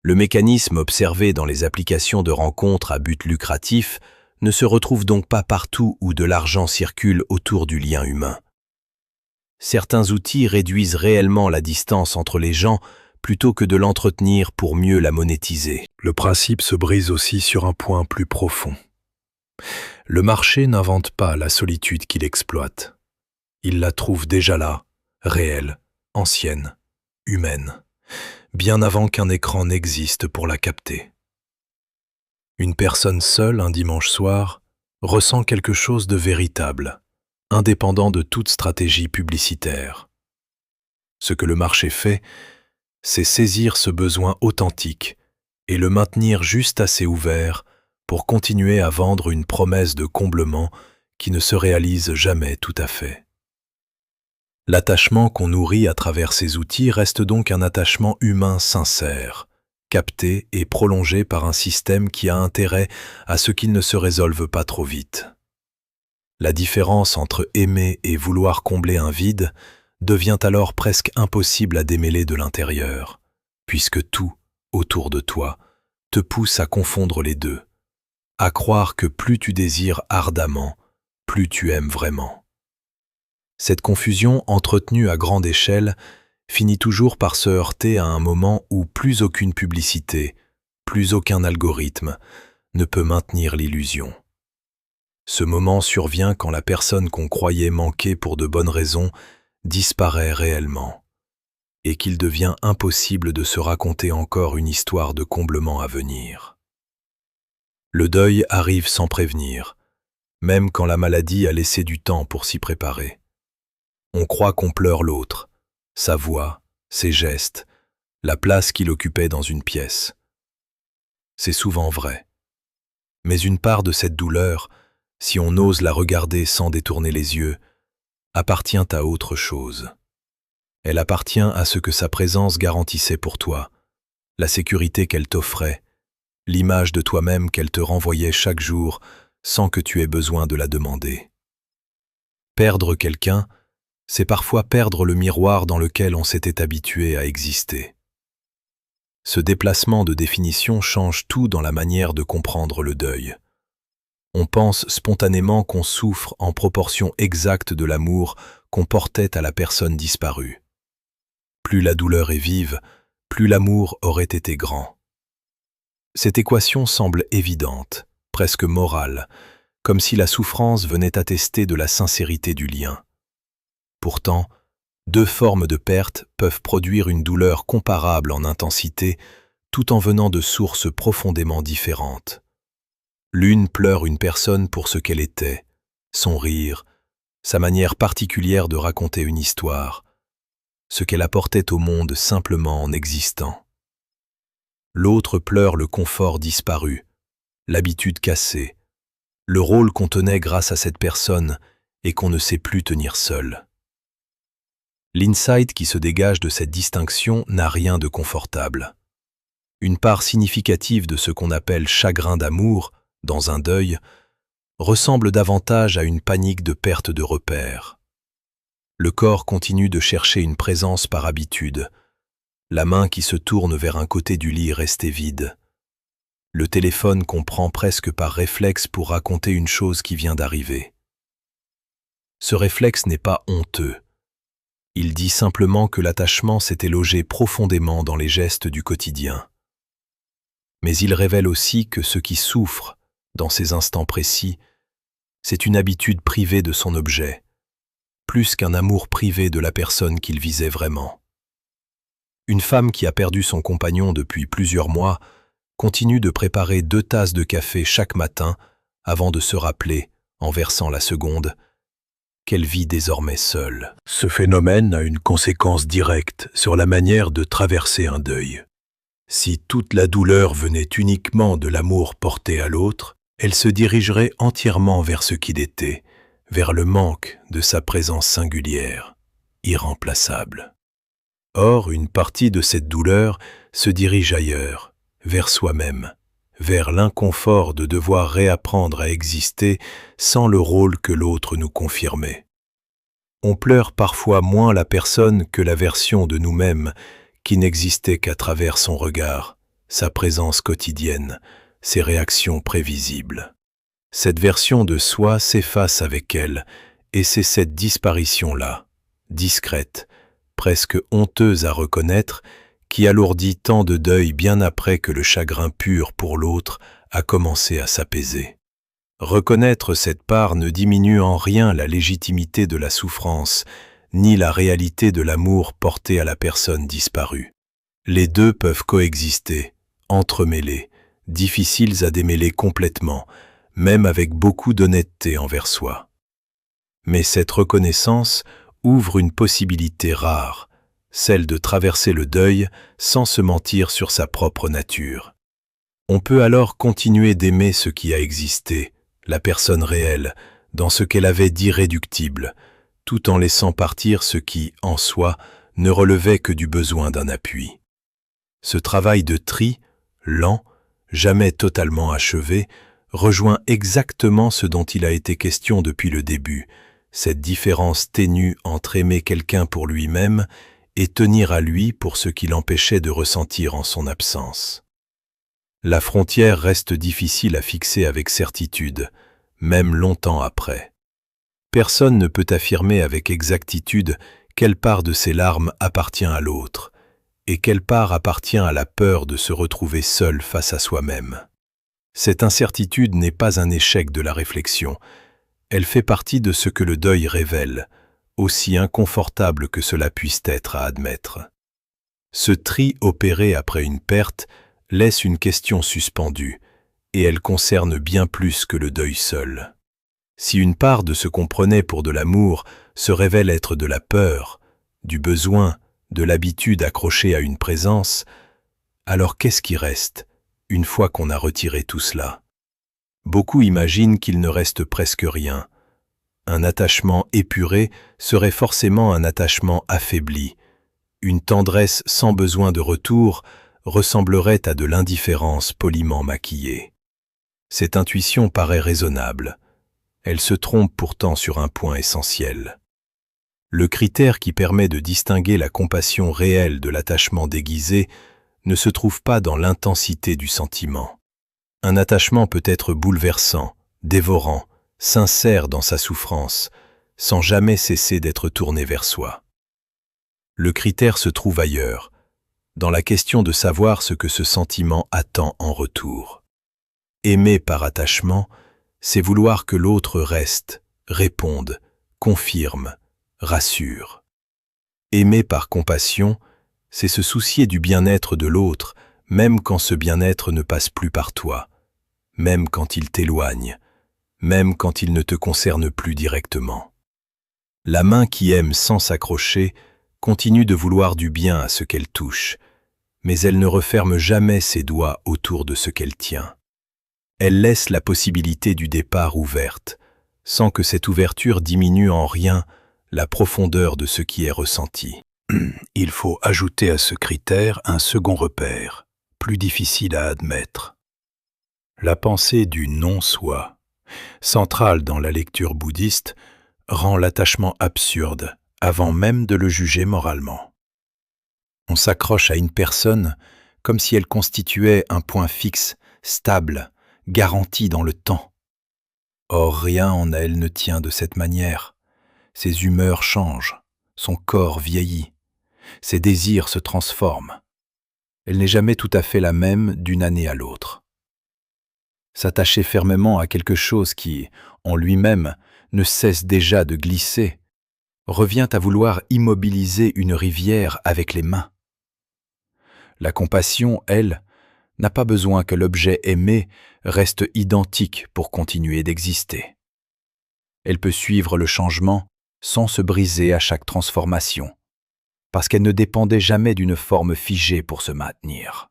Le mécanisme observé dans les applications de rencontres à but lucratif ne se retrouve donc pas partout où de l'argent circule autour du lien humain. Certains outils réduisent réellement la distance entre les gens plutôt que de l'entretenir pour mieux la monétiser. Le principe se brise aussi sur un point plus profond. Le marché n'invente pas la solitude qu'il exploite. Il la trouve déjà là, réelle, ancienne, humaine, bien avant qu'un écran n'existe pour la capter. Une personne seule, un dimanche soir, ressent quelque chose de véritable, indépendant de toute stratégie publicitaire. Ce que le marché fait, c'est saisir ce besoin authentique et le maintenir juste assez ouvert pour continuer à vendre une promesse de comblement qui ne se réalise jamais tout à fait. L'attachement qu'on nourrit à travers ces outils reste donc un attachement humain sincère, capté et prolongé par un système qui a intérêt à ce qu'il ne se résolve pas trop vite. La différence entre aimer et vouloir combler un vide devient alors presque impossible à démêler de l'intérieur, puisque tout, autour de toi, te pousse à confondre les deux, à croire que plus tu désires ardemment, plus tu aimes vraiment. Cette confusion entretenue à grande échelle finit toujours par se heurter à un moment où plus aucune publicité, plus aucun algorithme ne peut maintenir l'illusion. Ce moment survient quand la personne qu'on croyait manquer pour de bonnes raisons disparaît réellement, et qu'il devient impossible de se raconter encore une histoire de comblement à venir. Le deuil arrive sans prévenir, même quand la maladie a laissé du temps pour s'y préparer. On croit qu'on pleure l'autre, sa voix, ses gestes, la place qu'il occupait dans une pièce. C'est souvent vrai. Mais une part de cette douleur, si on ose la regarder sans détourner les yeux, appartient à autre chose. Elle appartient à ce que sa présence garantissait pour toi, la sécurité qu'elle t'offrait, l'image de toi-même qu'elle te renvoyait chaque jour sans que tu aies besoin de la demander. Perdre quelqu'un, c'est parfois perdre le miroir dans lequel on s'était habitué à exister. Ce déplacement de définition change tout dans la manière de comprendre le deuil. On pense spontanément qu'on souffre en proportion exacte de l'amour qu'on portait à la personne disparue. Plus la douleur est vive, plus l'amour aurait été grand. Cette équation semble évidente, presque morale, comme si la souffrance venait attester de la sincérité du lien. Pourtant, deux formes de perte peuvent produire une douleur comparable en intensité, tout en venant de sources profondément différentes. L'une pleure une personne pour ce qu'elle était, son rire, sa manière particulière de raconter une histoire, ce qu'elle apportait au monde simplement en existant. L'autre pleure le confort disparu, l'habitude cassée, le rôle qu'on tenait grâce à cette personne et qu'on ne sait plus tenir seul. L'insight qui se dégage de cette distinction n'a rien de confortable. Une part significative de ce qu'on appelle chagrin d'amour, dans un deuil, ressemble davantage à une panique de perte de repères. Le corps continue de chercher une présence par habitude, la main qui se tourne vers un côté du lit resté vide. Le téléphone qu'on prend presque par réflexe pour raconter une chose qui vient d'arriver. Ce réflexe n'est pas honteux. Il dit simplement que l'attachement s'était logé profondément dans les gestes du quotidien. Mais il révèle aussi que ce qui souffre, dans ces instants précis, c'est une habitude privée de son objet, plus qu'un amour privé de la personne qu'il visait vraiment. Une femme qui a perdu son compagnon depuis plusieurs mois continue de préparer 2 tasses de café chaque matin avant de se rappeler, en versant la seconde, qu'elle vit désormais seule. Ce phénomène a une conséquence directe sur la manière de traverser un deuil. Si toute la douleur venait uniquement de l'amour porté à l'autre, elle se dirigerait entièrement vers ce qu'il était, vers le manque de sa présence singulière, irremplaçable. Or, une partie de cette douleur se dirige ailleurs, vers soi-même, vers l'inconfort de devoir réapprendre à exister sans le rôle que l'autre nous confirmait. On pleure parfois moins la personne que la version de nous-mêmes qui n'existait qu'à travers son regard, sa présence quotidienne, ses réactions prévisibles. Cette version de soi s'efface avec elle, et c'est cette disparition-là, discrète, presque honteuse à reconnaître, qui alourdit tant de deuil bien après que le chagrin pur pour l'autre a commencé à s'apaiser. Reconnaître cette part ne diminue en rien la légitimité de la souffrance, ni la réalité de l'amour porté à la personne disparue. Les deux peuvent coexister, entremêlés, difficiles à démêler complètement, même avec beaucoup d'honnêteté envers soi. Mais cette reconnaissance ouvre une possibilité rare, celle de traverser le deuil sans se mentir sur sa propre nature. On peut alors continuer d'aimer ce qui a existé, la personne réelle, dans ce qu'elle avait d'irréductible, tout en laissant partir ce qui, en soi, ne relevait que du besoin d'un appui. Ce travail de tri, lent, jamais totalement achevé, rejoint exactement ce dont il a été question depuis le début, cette différence ténue entre aimer quelqu'un pour lui-même et tenir à lui pour ce qui l'empêchait de ressentir en son absence. La frontière reste difficile à fixer avec certitude, même longtemps après. Personne ne peut affirmer avec exactitude quelle part de ses larmes appartient à l'autre, et quelle part appartient à la peur de se retrouver seul face à soi-même. Cette incertitude n'est pas un échec de la réflexion, elle fait partie de ce que le deuil révèle, aussi inconfortable que cela puisse être à admettre. Ce tri opéré après une perte laisse une question suspendue, et elle concerne bien plus que le deuil seul. Si une part de ce qu'on prenait pour de l'amour se révèle être de la peur, du besoin, de l'habitude accrochée à une présence, alors qu'est-ce qui reste, une fois qu'on a retiré tout cela? Beaucoup imaginent qu'il ne reste presque rien. Un attachement épuré serait forcément un attachement affaibli. Une tendresse sans besoin de retour ressemblerait à de l'indifférence poliment maquillée. Cette intuition paraît raisonnable. Elle se trompe pourtant sur un point essentiel. Le critère qui permet de distinguer la compassion réelle de l'attachement déguisé ne se trouve pas dans l'intensité du sentiment. Un attachement peut être bouleversant, dévorant, sincère dans sa souffrance, sans jamais cesser d'être tourné vers soi. Le critère se trouve ailleurs, dans la question de savoir ce que ce sentiment attend en retour. Aimer par attachement, c'est vouloir que l'autre reste, réponde, confirme, rassure. Aimer par compassion, c'est se soucier du bien-être de l'autre, même quand ce bien-être ne passe plus par toi, même quand il t'éloigne, même quand il ne te concerne plus directement. La main qui aime sans s'accrocher continue de vouloir du bien à ce qu'elle touche, mais elle ne referme jamais ses doigts autour de ce qu'elle tient. Elle laisse la possibilité du départ ouverte, sans que cette ouverture diminue en rien la profondeur de ce qui est ressenti. Il faut ajouter à ce critère un second repère, plus difficile à admettre. La pensée du non-soi, centrale dans la lecture bouddhiste, rend l'attachement absurde avant même de le juger moralement. On s'accroche à une personne comme si elle constituait un point fixe, stable, garanti dans le temps. Or, rien en elle ne tient de cette manière. Ses humeurs changent, son corps vieillit, ses désirs se transforment. Elle n'est jamais tout à fait la même d'une année à l'autre. S'attacher fermement à quelque chose qui, en lui-même, ne cesse déjà de glisser, revient à vouloir immobiliser une rivière avec les mains. La compassion, elle, n'a pas besoin que l'objet aimé reste identique pour continuer d'exister. Elle peut suivre le changement sans se briser à chaque transformation, parce qu'elle ne dépendait jamais d'une forme figée pour se maintenir.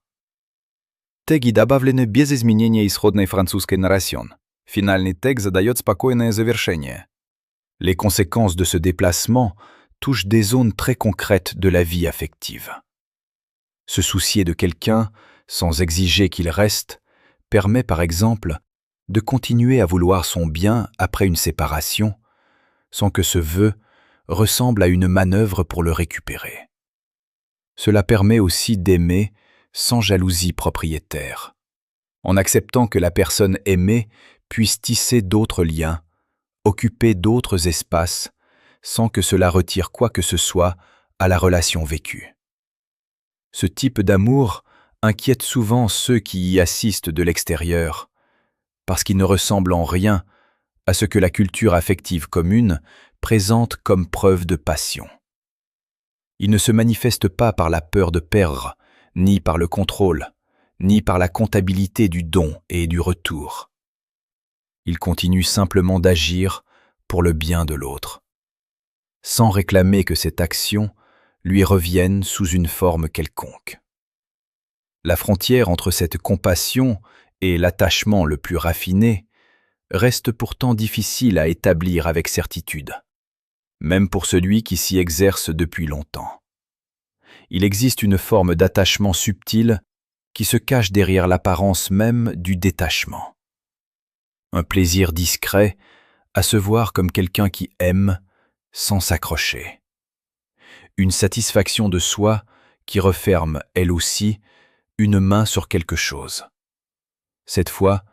Теги добавлены без изменения исходной французской нарration. Финальный тег задает спокойное завершение. Les conséquences de ce déplacement touchent des zones très concrètes de la vie affective. Se soucier de quelqu'un, sans exiger qu'il reste, permet par exemple de continuer à vouloir son bien après une séparation, sans que ce vœu ressemble à une manœuvre pour le récupérer. Cela permet aussi d'aimer sans jalousie propriétaire, en acceptant que la personne aimée puisse tisser d'autres liens, occuper d'autres espaces, sans que cela retire quoi que ce soit à la relation vécue. Ce type d'amour inquiète souvent ceux qui y assistent de l'extérieur, parce qu'il ne ressemble en rien à ce que la culture affective commune présente comme preuve de passion. Il ne se manifeste pas par la peur de perdre, ni par le contrôle, ni par la comptabilité du don et du retour. Il continue simplement d'agir pour le bien de l'autre, sans réclamer que cette action lui revienne sous une forme quelconque. La frontière entre cette compassion et l'attachement le plus raffiné reste pourtant difficile à établir avec certitude, même pour celui qui s'y exerce depuis longtemps. Il existe une forme d'attachement subtil qui se cache derrière l'apparence même du détachement. Un plaisir discret à se voir comme quelqu'un qui aime sans s'accrocher. Une satisfaction de soi qui referme, elle aussi, une main sur quelque chose. Cette fois,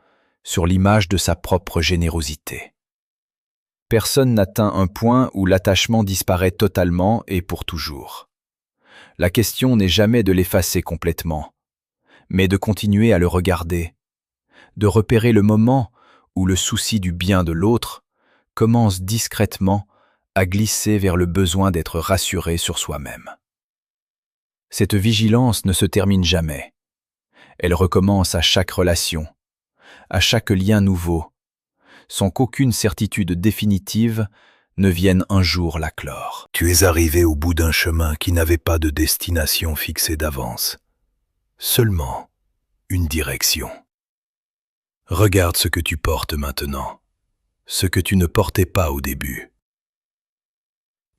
sur l'image de sa propre générosité. Personne n'atteint un point où l'attachement disparaît totalement et pour toujours. La question n'est jamais de l'effacer complètement, mais de continuer à le regarder, de repérer le moment où le souci du bien de l'autre commence discrètement à glisser vers le besoin d'être rassuré sur soi-même. Cette vigilance ne se termine jamais. Elle recommence à chaque relation, à chaque lien nouveau, sans qu'aucune certitude définitive ne vienne un jour la clore. Tu es arrivé au bout d'un chemin qui n'avait pas de destination fixée d'avance, seulement une direction. Regarde ce que tu portes maintenant, ce que tu ne portais pas au début.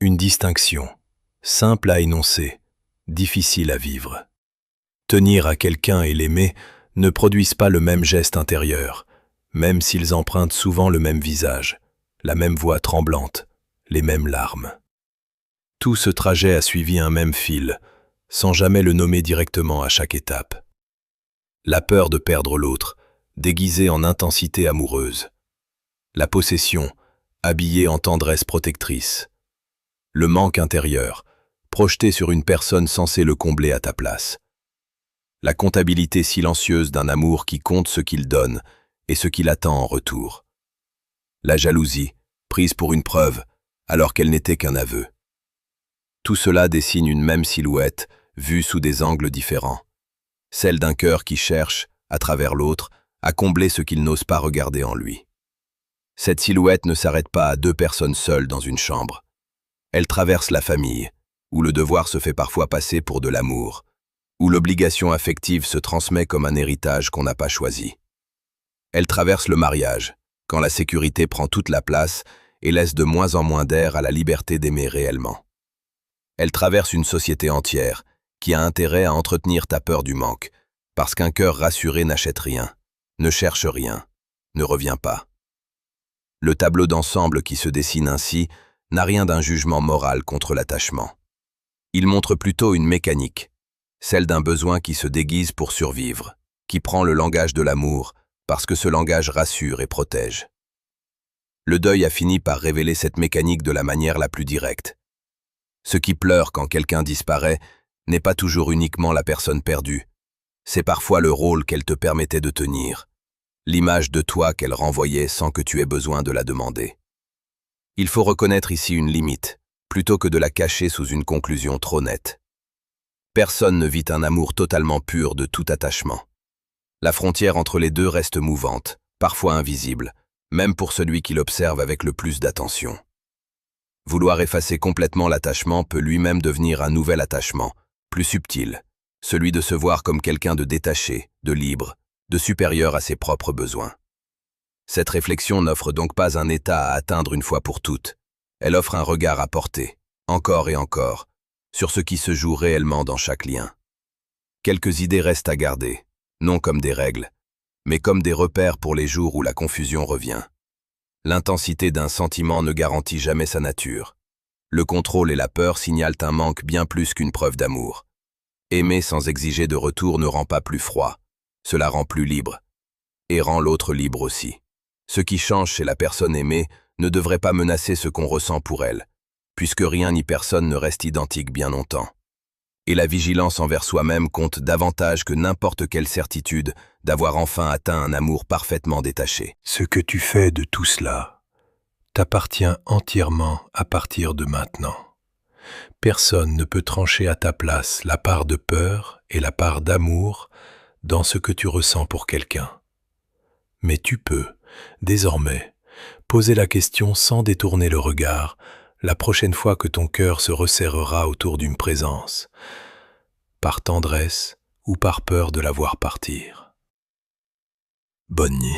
Une distinction, simple à énoncer, difficile à vivre. Tenir à quelqu'un et l'aimer ne produisent pas le même geste intérieur, même s'ils empruntent souvent le même visage, la même voix tremblante, les mêmes larmes. Tout ce trajet a suivi un même fil, sans jamais le nommer directement à chaque étape. La peur de perdre l'autre, déguisée en intensité amoureuse. La possession, habillée en tendresse protectrice. Le manque intérieur, projeté sur une personne censée le combler à ta place. La comptabilité silencieuse d'un amour qui compte ce qu'il donne et ce qu'il attend en retour. La jalousie, prise pour une preuve, alors qu'elle n'était qu'un aveu. Tout cela dessine une même silhouette, vue sous des angles différents. Celle d'un cœur qui cherche, à travers l'autre, à combler ce qu'il n'ose pas regarder en lui. Cette silhouette ne s'arrête pas à deux personnes seules dans une chambre. Elle traverse la famille, où le devoir se fait parfois passer pour de l'amour, où l'obligation affective se transmet comme un héritage qu'on n'a pas choisi. Elle traverse le mariage, quand la sécurité prend toute la place et laisse de moins en moins d'air à la liberté d'aimer réellement. Elle traverse une société entière, qui a intérêt à entretenir ta peur du manque, parce qu'un cœur rassuré n'achète rien, ne cherche rien, ne revient pas. Le tableau d'ensemble qui se dessine ainsi n'a rien d'un jugement moral contre l'attachement. Il montre plutôt une mécanique, celle d'un besoin qui se déguise pour survivre, qui prend le langage de l'amour parce que ce langage rassure et protège. Le deuil a fini par révéler cette mécanique de la manière la plus directe. Ce qui pleure quand quelqu'un disparaît n'est pas toujours uniquement la personne perdue, c'est parfois le rôle qu'elle te permettait de tenir, l'image de toi qu'elle renvoyait sans que tu aies besoin de la demander. Il faut reconnaître ici une limite, plutôt que de la cacher sous une conclusion trop nette. Personne ne vit un amour totalement pur de tout attachement. La frontière entre les deux reste mouvante, parfois invisible, même pour celui qui l'observe avec le plus d'attention. Vouloir effacer complètement l'attachement peut lui-même devenir un nouvel attachement, plus subtil, celui de se voir comme quelqu'un de détaché, de libre, de supérieur à ses propres besoins. Cette réflexion n'offre donc pas un état à atteindre une fois pour toutes. Elle offre un regard à porter, encore et encore, sur ce qui se joue réellement dans chaque lien. Quelques idées restent à garder, non comme des règles, mais comme des repères pour les jours où la confusion revient. L'intensité d'un sentiment ne garantit jamais sa nature. Le contrôle et la peur signalent un manque bien plus qu'une preuve d'amour. Aimer sans exiger de retour ne rend pas plus froid, cela rend plus libre, et rend l'autre libre aussi. Ce qui change chez la personne aimée ne devrait pas menacer ce qu'on ressent pour elle, puisque rien ni personne ne reste identique bien longtemps. Et la vigilance envers soi-même compte davantage que n'importe quelle certitude d'avoir enfin atteint un amour parfaitement détaché. Ce que tu fais de tout cela t'appartient entièrement à partir de maintenant. Personne ne peut trancher à ta place la part de peur et la part d'amour dans ce que tu ressens pour quelqu'un. Mais tu peux, désormais, poser la question sans détourner le regard la prochaine fois que ton cœur se resserrera autour d'une présence, par tendresse ou par peur de la voir partir. Bonne nuit.